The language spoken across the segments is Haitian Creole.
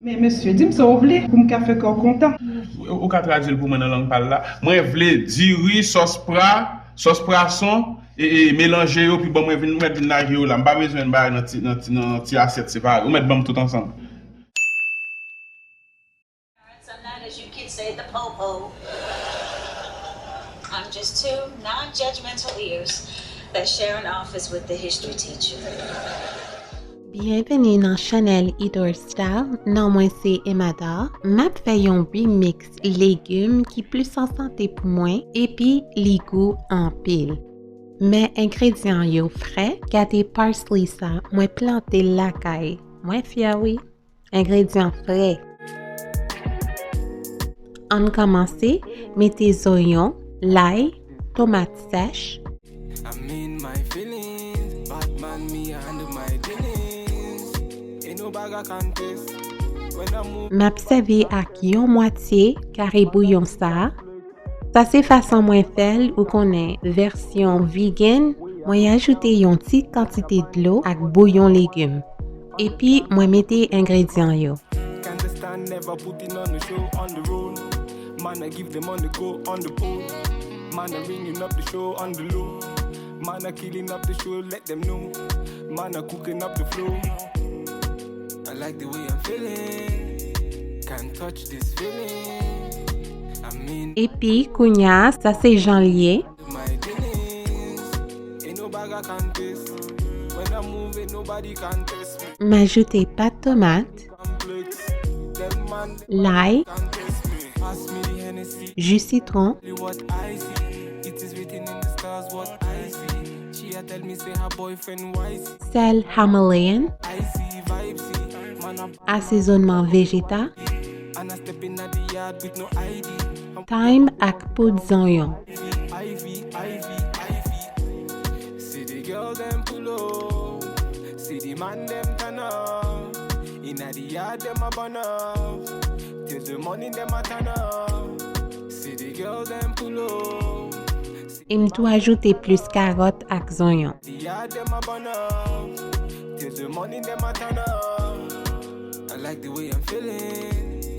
Mais monsieur, dis-moi ça vous voulez pour me faire corps content. Ou ka traduire pour moi dans langue parle là. Moi vle diri sauce poisson et mélanger yo puis bon moi venir mettre dans yo là, pas besoin de ba dans ti assiette séparé. Ou mettre bon tout ensemble. I'm not, as you kids say, the po-po. I'm just two non-judgmental ears that share an office with the history teacher. Bienvenue dans Chanel Idor Style. Non, moi c'est Emada. M'a fait un remix légumes qui plus en santé pour moi et puis les goûts en pile. Mes ingrédients yo frais, gâté parsley ça, moi planté la caille. Moi fier oui. Ingrédients frais. On commence, mettez oignons, l'ail, tomates sèches. I'm in my feelings, Batman me handle my dealings. Ain't no bag I can taste. When I move, M'observer ak yon moitié carré bouillon ça. Ça c'est façon moins faire ou connaît version vegan. Moi ajouter yon petite quantité de l'eau ak bouillon légumes. Et puis moi mettez ingrédients yo. can't stand never putting on the show on the road. Man, I give them on the go on the pole. Man, I ringing up the show on the low. Man, I killing up the show, let them know. Man, I cooking up the flow. I like the way I'm feeling. Can't touch this feeling. I mean, Et puis kounya, ça c'est janvier. my dealings. Ain't no bag I can taste. When I move it, nobody can test me. M'ajouter pâte tomate, Complex. Them man, l'ail, can test me. Pass me the Hennessy. jus citron, What I see, it is written in the stars what I see. She a tell me say her boyfriend wise. sel Himalayan, I see vibes, see. Man up assaisonnement végétal, and I step in at the yard with no ID. thyme ak poudre d'oignon. Ivy. See the girl them pull up, see the man them turn up. In at the yard them a burn up, till the morning them a turn up. See the girl them pull up. Et me doit ajouter plus carottes ak oignons. The yard them a burn up, till the morning them a turn up. I like the way I'm feeling,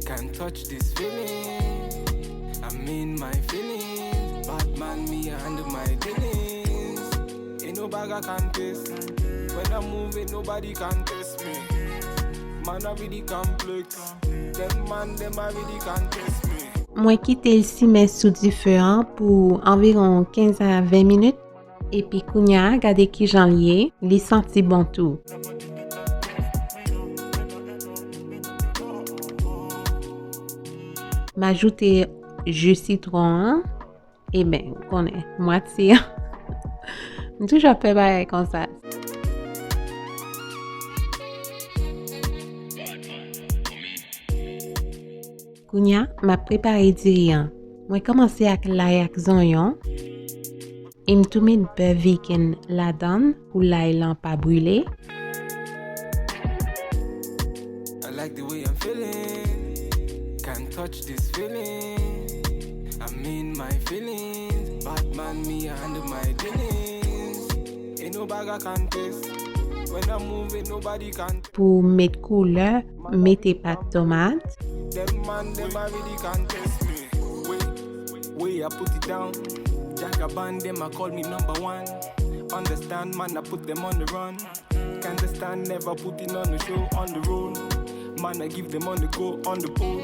can't touch this feeling. I'm in my feelings, Batman me handle my dealings. Ain't no bag I can taste. When I move it, nobody can test me. Man I really complex, them man them I really can test me. Moi quitter le ciment sous du feu pour environ 15 à 20 minutes. Et puis kounya, gade ki jan liye, li senti bon tout. M'ajouter jus citron. Et ben, connaît, moitié. Toujours fait bailler comme ça. Kounya, m'a préparé du riz. Moi commencer avec l'ail ak oignon. Et me tout mettre beurre vegan là-dedans pour l'ail lan pas brûlé. I like the way I'm feeling, can't touch this feeling. I'm in my feelings, Batman me handle my dealings. Ain't no bag I can taste. When I move it, nobody can. Pour mettre couleur, mettez pâte tomate. Them man, them I really can test me. Way I put it down. Jagaban, them I call me number one. Understand, man, I put them on the run. Can't stand, never putting on the show on the road. Man, I give them on the go on the pole.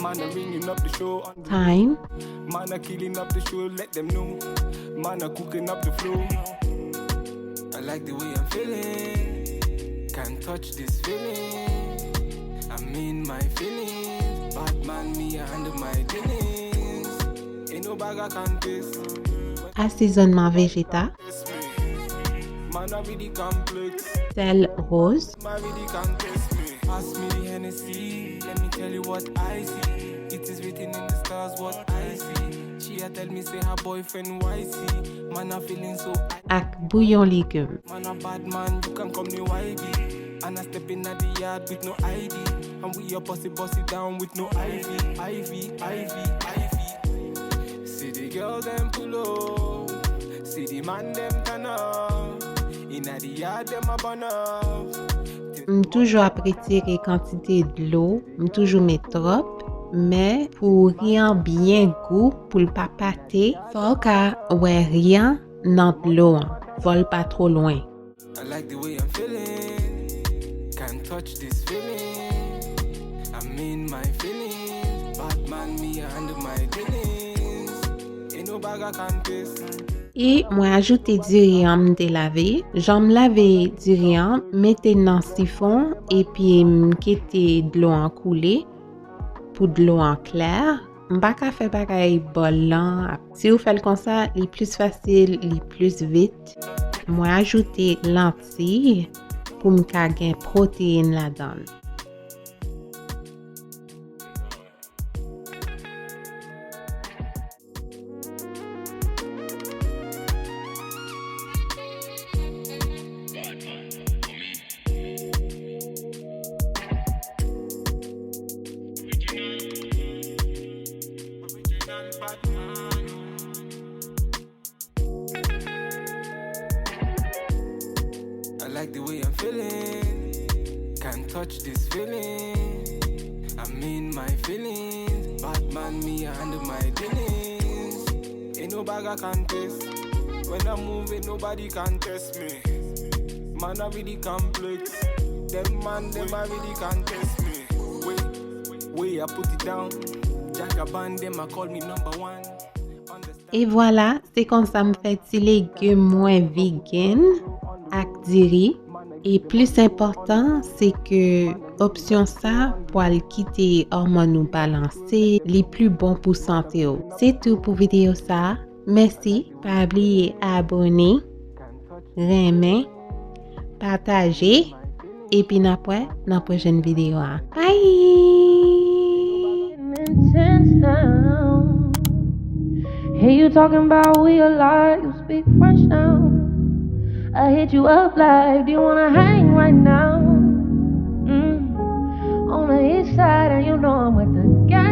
Man, I ringing up the show on the Thyme, man, I killing up the show, let them know. Man, I cooking up the flow. I like the way I'm feeling, can't touch this feeling. I'm in my feelings, Batman me handle my dealings. Ain't no bag I can taste. assaisonnement végétal, Test me. Man, I really complex. sel rose, Man, really can test me. Pass me the Hennessy, let me tell you what I see. It is written in the stars what I see. She a tell me say her boyfriend wisey. Man, I feeling so. ak bouillon légumes. Man, a bad man, you can come new YB. And I step in at the yard with no ID. And we your bossy down with no Ivy. See the girl them pull up, see the man them turn up. In at the yard them a burn up, toujours retirer quantité de l'eau, toujours mettre trop, mais pour rien bien goût, pour pas pâter, faut que ouais rien dans de l'eau, vole pas trop loin. I like the way I'm feeling. Can't touch this feeling. I'm in my feelings. Batman, me and my dealings. Ain't no bag I can taste. Et moi ajouter du riz délavé. J'en laver du riz, mettez dans siphon et puis m'quitter de l'eau en coulée pour de l'eau en clair. M'pas ka faire pareil bol là. Si vous faites comme ça, les plus facile, les plus vite. Moi ajouter lentilles pour me gagner protéines là-dedans. I like the way I'm feeling. Can't touch this feeling. I'm in my feelings. Batman, me and my dealings. Ain't no bag I can taste. When I'm moving, nobody can test me. Man, I really complex. Them man, them I really can test me. Wait, I put it down. Jackaban, them I call me number one. Et voilà, c'est comme ça me fait des légumes moins vegan avec du riz. Et plus important, c'est que option ça pour quitter hormones ou balancer, les plus bons pour santé. C'est tout pour vidéo ça. Merci. Pas oublier abonner, aimer, partager et puis dans la prochaine vidéo. Bye. Intense now. Hey, you talking about we alive? You speak French now. I hit you up like, do you wanna hang right now? On the east side, and you know I'm with the gang.